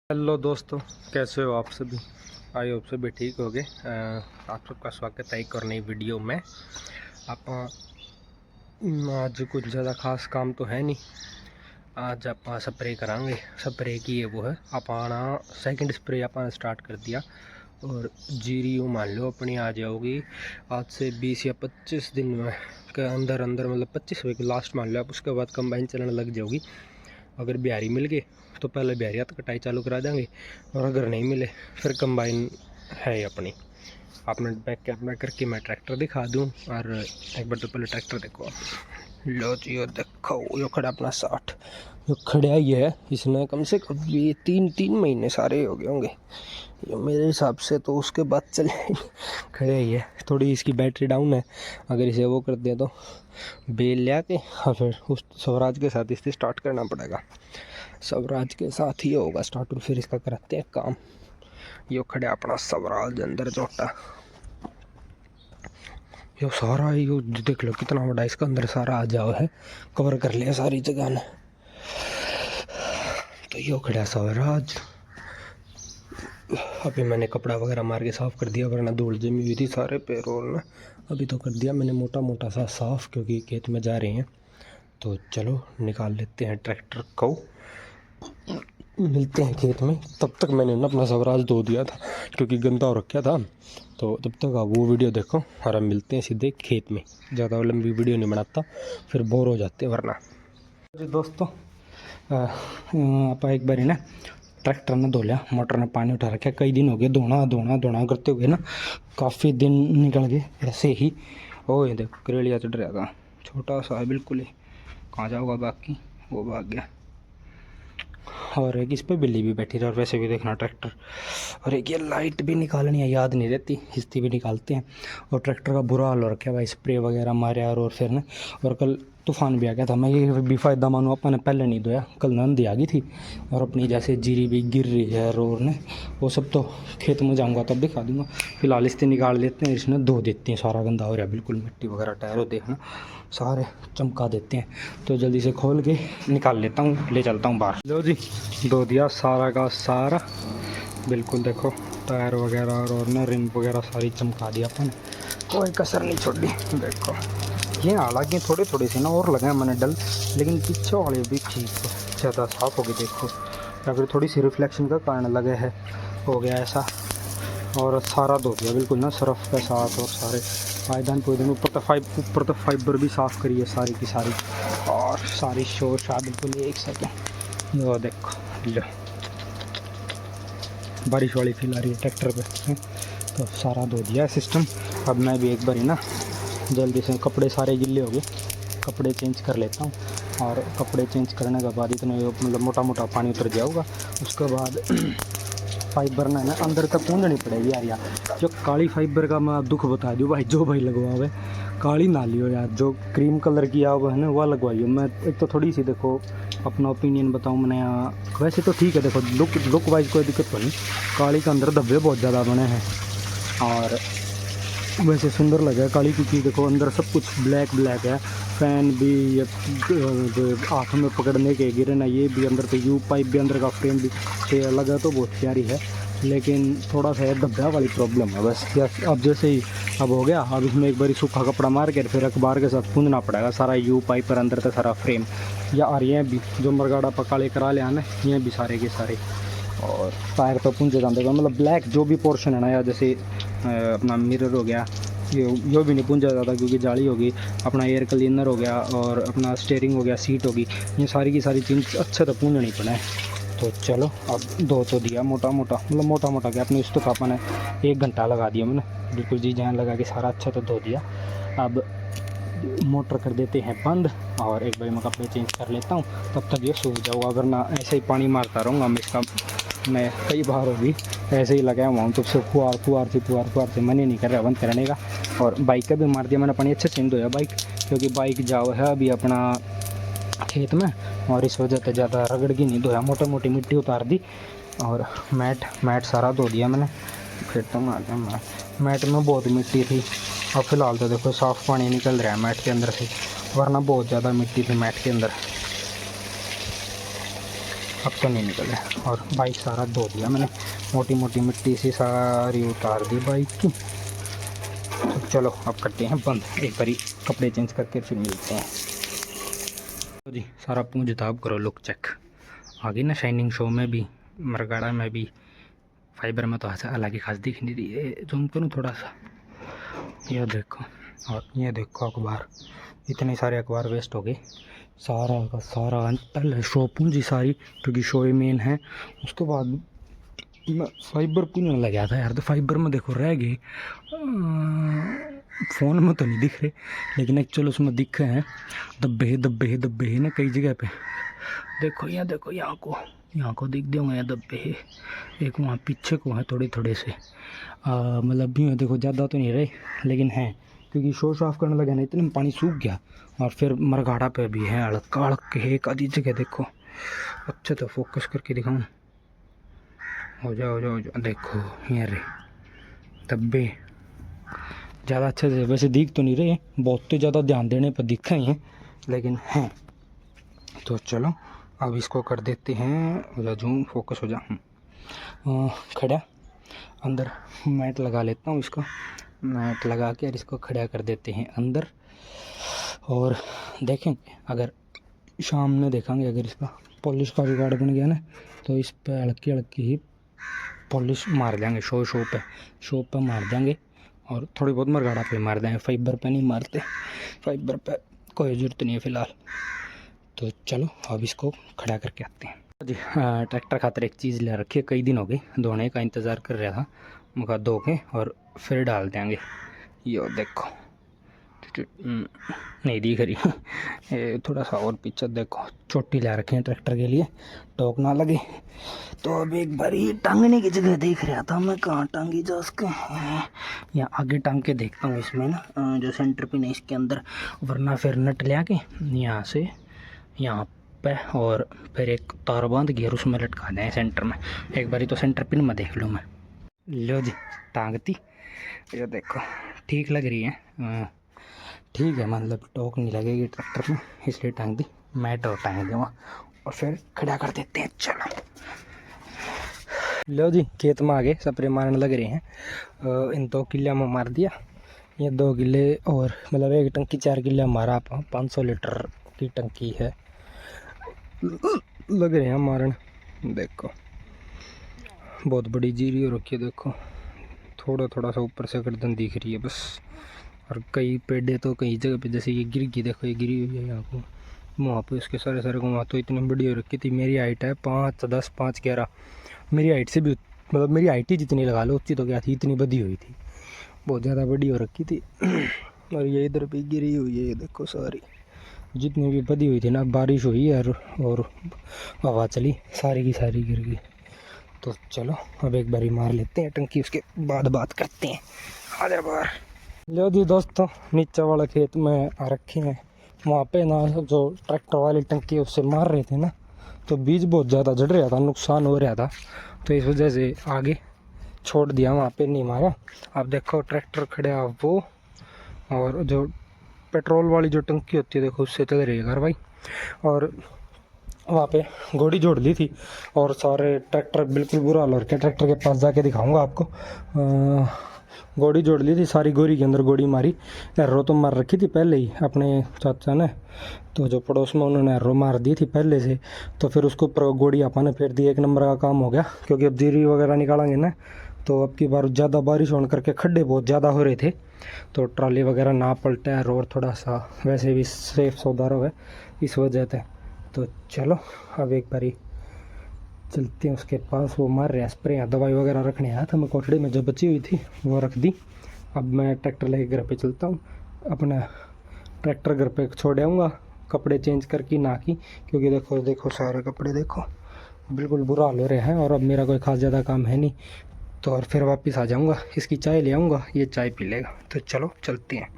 Hello दोस्तों, कैसे हो आप सभी। आई होप सभी ठीक हो गए। आप सबका स्वागत है एक और नई वीडियो में। आप आज कुछ ज़्यादा खास काम तो है नहीं। आज आप स्प्रे करांगे। स्प्रे की है वो है अपना सेकंड स्प्रे अपन स्टार्ट कर दिया और जीरी मान लो अपनी आ जाओगी आज से 20 या 25 दिन में के अंदर मतलब 25 के लास्ट मान लो आप। उसके बाद कंबाइन चलने लग जाओगी। अगर बिहारी मिल गए तो पहले बिहारियात कटाई चालू करा देंगे और अगर नहीं मिले फिर कंबाइन है अपनी। आपने बैक कैप में करके मैं ट्रैक्टर दिखा दूं और एक बार तो पहले ट्रैक्टर देखो आप। लो जी यो देखो, यो खड़ा अपना 60 यो खड़ा ही है। इसने कम से कम ये तीन महीने सारे हो गए होंगे ये मेरे हिसाब से। तो उसके बाद चले खड़े ही है। थोड़ी इसकी बैटरी डाउन है, अगर इसे वो कर दें तो बेल लिया के और फिर उस स्वराज के साथ इसे स्टार्ट करना पड़ेगा। स्वराज के साथ ही होगा स्टार्ट और फिर इसका कराते हैं काम। यो खड़े अपना स्वराज अंदर जोटा यो सारा यो देख लो कितना बड़ा इसका अंदर सारा आ जाओ है, कवर कर लिया सारी जगह ने। तो यो खड़ा स्वराज। अभी मैंने कपड़ा वगैरह मार के साफ़ कर दिया वरना धूल जमी हुई थी सारे पैरों में। अभी तो कर दिया मैंने मोटा मोटा सा साफ़ क्योंकि खेत में जा रहे हैं। तो चलो निकाल लेते हैं ट्रैक्टर को, मिलते हैं खेत में। तब तक मैंने ना अपना स्वराज धो दिया था क्योंकि गंदा हो रखा था। तो तब तक आप वो वीडियो देखो और हम मिलते हैं सीधे खेत में। ज़्यादा लंबी वीडियो नहीं बनाता फिर बोर हो जाते वरना। जी दोस्तों, आप एक बार ना ट्रैक्टर ने धो लिया, मोटर ने पानी उठा रखा। कई दिन हो गए धोना करते हुए ना, काफ़ी दिन निकल गए ऐसे ही। ओ ये देखो करेलिया चढ़ रहा था, छोटा सा है बिल्कुल ही। कहाँ जाओगा बाकी, वो भाग गया। और एक इस पर बिल्ली भी बैठी रही। और वैसे भी देखना ट्रैक्टर, और एक ये लाइट भी निकालनी है, याद नहीं रहती, हिस्ती भी निकालते हैं। और ट्रैक्टर का बुरा हाल हो रखा है भाई, स्प्रे वगैरह मारे और फिर ना, और कल तूफान भी आ गया था। मैं ये भी फ़ायदा मानूँ अपन ने पहले नहीं धोया, कल नंदी आ गई थी। और अपनी जैसे जीरी भी गिर रही है और ने वो सब तो खेत में जाऊँगा तब दिखा दूँगा। फिलहाल इससे निकाल लेते हैं, इसने धो देते हैं। सारा गंदा हो रहा है बिल्कुल, मिट्टी वगैरह टायर देखना सारे चमका देते हैं। तो जल्दी से खोल के निकाल लेता हूँ, ले चलता हूँ बाहर। लो जी धो दिया सारा का सारा बिल्कुल। देखो टायर वगैरह और ना रिम वगैरह सारी चमका दिया अपन, कोई कसर नहीं छोड़ी। देखो ये हालांकि थोड़ी थोड़ी सी ना और लगाए मैंने डल, लेकिन पीछे वाले भी ठीक ज़्यादा साफ़ हो गए। देखो या फिर थोड़ी सी रिफ्लेक्शन का कारण लगे है, हो गया ऐसा। और सारा धो दिया बिल्कुल ना सर्फ के साथ, और सारे पायदान पुयदान ऊपर तो फाइबर भी साफ़ करी है सारी की सारी। और सारी शोर शाह बिल्कुल एक सेकेंड। यो देखो लो बारिश वाली फील आ रही है ट्रैक्टर पे। तो सारा धो दिया सिस्टम। अब मैं भी एक बारी ना जल्दी से, कपड़े सारे गिल्ले हो गए, कपड़े चेंज कर लेता हूँ। और कपड़े चेंज करने के बाद इतने मतलब मोटा मोटा पानी उतर जाऊँगा। उसके बाद फाइबर ना अंदर तक पूंजनी पड़ेगी यार। जो काली फाइबर का मैं दुख बता दूँ भाई, जो भाई लगवावे काली ना लियो यार, जो क्रीम कलर की आ है ना वह लगवाइए। मैं एक तो थोड़ी सी देखो अपना ओपिनियन बताऊँ मैंने, वैसे तो ठीक है देखो लुक वाइज कोई दिक्कत तो नहीं। काली के अंदर धब्बे बहुत ज़्यादा बने हैं और वैसे सुंदर लगा है काली, क्योंकि देखो अंदर सब कुछ ब्लैक है। फ़ैन भी ये हाथ में पकड़ने के गिरे ना, ये भी अंदर पे यू पाइप भी अंदर का फ्रेम भी से अलग है। तो बहुत प्यारी है, लेकिन थोड़ा सा धब्बा वाली प्रॉब्लम है बस। अब जैसे ही अब हो गया, अब इसमें एक बार सूखा कपड़ा मार के फिर अखबार के साथ पूंजना पड़ेगा सारा यू पाइप पर अंदर का सारा फ्रेम। या और ये भी जो मरगाड़ा पकाले करा ले आना, ये भी सारे के सारे। और टायर तो पूंजे जाते मतलब ब्लैक जो भी पोर्शन है ना, या जैसे अपना मिरर हो गया, यो भी नहीं पूंजा जाता क्योंकि जाली होगी। अपना एयर क्लीनर हो गया और अपना स्टीयरिंग हो गया, सीट होगी, ये सारी की सारी चीज़ अच्छे तो पूंजनी पड़े। तो चलो अब धो तो दिया मोटा मोटा क्या अपने उस तो पापा ने 1 घंटा लगा दिया मैंने बिल्कुल जी जान लगा के सारा अच्छा तो धो दिया। अब मोटर कर देते हैं बंद और एक बार मैं कपड़े चेंज कर लेता हूँ, तब तक ये सूख जाऊँगा। वरना ऐसे ही पानी मारता रहूँगा मैं कई बार होगी ऐसे ही लगाया हुआ हूँ। तो से फुआर से मन ही नहीं कर रहा बंद करने का। और बाइक का भी मार दिया मैंने पानी, अच्छे से धोया बाइक, क्योंकि बाइक जाओ है अभी अपना खेत में, और इस वजह से ज़्यादा रगड़ की नहीं धोया, मोटी मिट्टी उतार दी। और मैट सारा धो दिया मैंने। फिर तो मार दिया मैट में बहुत मिट्टी थी। और फिलहाल तो देखो साफ़ पानी निकल रहा है मैट के अंदर से, वरना बहुत ज़्यादा मिट्टी थी मैट के अंदर। अब तो नहीं निकले। और बाइक सारा धो दिया मैंने, मोटी मोटी मिट्टी सी सारी उतार दी बाइक की। तो चलो अब करते हैं बंद, एक बारी कपड़े चेंज करके फिर मिलते हैं। तो जी सारा पूंछ ताब करो, लुक चेक आ गई ना शाइनिंग शो में भी, मरगाड़ा में भी, फाइबर में तो अलग ही खास दिख नहीं रही है। जूम करूँ थोड़ा सा, ये देखो। और ये देखो अखबार, इतने सारे अखबार वेस्ट हो गए, सारा का सारा। पहले शो पूंजी सारी, क्योंकि शो ही मेन है। उसके बाद मैं फाइबर पूंजने लग गया था यार, तो फाइबर में देखो रह गए, फ़ोन में तो नहीं दिख रहे, लेकिन एक्चुअल उसमें दिख रहे हैं दब्बे दब्बे दब्बे ना कई जगह पे। देखो यहाँ को दिख देंगे यहाँ दब्बे, एक वहाँ पीछे को है थोड़े थोड़े से, मतलब भी देखो ज़्यादा तो नहीं रहे लेकिन हैं, क्योंकि शो ऑफ करने लगे ना इतने में पानी सूख गया। और फिर मरघाड़ा पे भी है अड़का अड़क के एक आधी जगह देखो। अच्छा तो फोकस करके दिखाऊँ, हो जाओ देखो ये रे धब्बे, ज़्यादा अच्छे से वैसे दिख तो नहीं रहे, बहुत तो ज़्यादा ध्यान देने पर दिख रहे हैं लेकिन हैं। तो चलो अब इसको कर देते हैं, हो जा जूम, फोकस हो जा। खड़ा अंदर मैट लगा लेता हूँ, इसको मैट लगा के और इसको खड़ा कर देते हैं अंदर। और देखेंगे अगर शाम में देखेंगे अगर इसका पॉलिश का जुगाड़ बन गया ना, तो इस पे हल्की हल्की ही पॉलिश मार देंगे, शो पे मार देंगे। और थोड़ी बहुत मरगाड़ा पे मार देंगे, फाइबर पे नहीं मारते, फाइबर पे कोई ज़रूरत नहीं है फ़िलहाल। तो चलो अब इसको खड़ा करके आते हैं जी। ट्रैक्टर खातर एक चीज़ ले रखी है, कई दिन हो गए धोने का इंतज़ार कर रहा था, मगर धो के और फिर डाल देंगे। ये देखो नहीं दिख रही थोड़ा सा और पीछे देखो, चोटी ला रखे हैं ट्रैक्टर के लिए, टोक ना लगे। तो अब एक बारी टांगने की जगह देख रहा था मैं, कहाँ टांगी जा उसके, यहाँ आगे टांग के देखता हूँ इसमें ना, जो सेंटर पिन है इसके अंदर, वरना फिर नट ले आके यहाँ से यहाँ पे और फिर एक तार बांध के उसमें लटका दें सेंटर में। एक बारी तो सेंटर पिन में देख लूँ मैं। लो जी टांगती, ये देखो ठीक लग रही है, ठीक है, मतलब टोक नहीं लगेगी ट्रैक्टर में, इसलिए टांग दी। मैट और टांग दें वहाँ और फिर खड़ा कर देते हैं। चलो लो जी खेत में आगे स्प्रे मारने लग रहे हैं। इन 2 किले में मार दिया, ये 2 किले और मतलब एक टंकी 4 किले हमारा 500 लीटर की टंकी है, लग रहे हैं मारन। देखो बहुत बड़ी जीरी हो रखी है, देखो थोड़ा सा ऊपर से गर्दन दिख रही है बस। और कई पेड़े तो कई जगह पे जैसे ये गिर गई, देखो ये गिरी हुई है यहाँ को, वहाँ पे उसके सारे वहाँ तो इतनी बड़ी हो रखी थी। मेरी हाइट है 5'10", 5'11", मेरी हाइट से भी मतलब मेरी हाइट ही जितनी लगा लो उतनी तो क्या थी, इतनी बड़ी हुई थी, बहुत ज़्यादा बड़ी हो रखी थी। और ये इधर भी गिरी हुई है, ये देखो सारी जितनी भी बदी हुई थी ना, बारिश हुई है और हवा चली, सारी की सारी गिर गई। तो चलो अब एक बारी मार लेते हैं टंकी, उसके बाद बात करते हैं। आ जा बाहर। लो जी दोस्तों नीचे वाला खेत में आ रखे हैं, वहाँ पे ना जो ट्रैक्टर वाली टंकी उससे मार रहे थे ना, तो बीज बहुत ज़्यादा झड़ रहा था, नुकसान हो रहा था, तो इस वजह से आगे छोड़ दिया, वहाँ पे नहीं मारा। अब देखो ट्रैक्टर खड़ा वो, और जो पेट्रोल वाली जो टंकी होती है देखो उससे चल रही है कार्रवाई। और वहाँ पे गोड़ी जोड़ ली थी और सारे ट्रैक्टर बिल्कुल बुरा हाल हो रखा है, ट्रैक्टर के पास जाके दिखाऊंगा आपको। गोड़ी जोड़ ली थी सारी, गोरी के अंदर गोड़ी मारी, एर्रो तो मार रखी थी पहले ही अपने चाचा ने, तो जो पड़ोस में उन्होंने एर्रो मार दी थी पहले से, तो फिर उसको गोड़ी आपा ने फेर दी। 1 नंबर का काम हो गया, क्योंकि अब जीरी वगैरह निकालेंगे ना, तो अब की बार ज़्यादा बारिश होने करके खड्डे बहुत ज़्यादा हो रहे थे, तो ट्राली वगैरह ना पलटे है, रोड थोड़ा सा वैसे भी सेफ सौदारो है इस वजह से। तो चलो अब एक बारी चलते हैं उसके पास, वो मार रहे स्प्रे, दवाई वगैरह रखने आया था मैं, कोठड़ी में जो बची हुई थी वो रख दी। अब मैं ट्रैक्टर लेके घर पे चलता हूँ, अपना ट्रैक्टर घर पे छोड़ आऊँगा, कपड़े चेंज करके ना की, क्योंकि देखो सारे कपड़े देखो बिल्कुल बुरा हाल हो रहे हैं। और अब मेरा कोई खास ज़्यादा काम है नहीं, तो और फिर वापस आ जाऊँगा, इसकी चाय ले आऊँगा, ये चाय पी लेगा। तो चलो चलते हैं।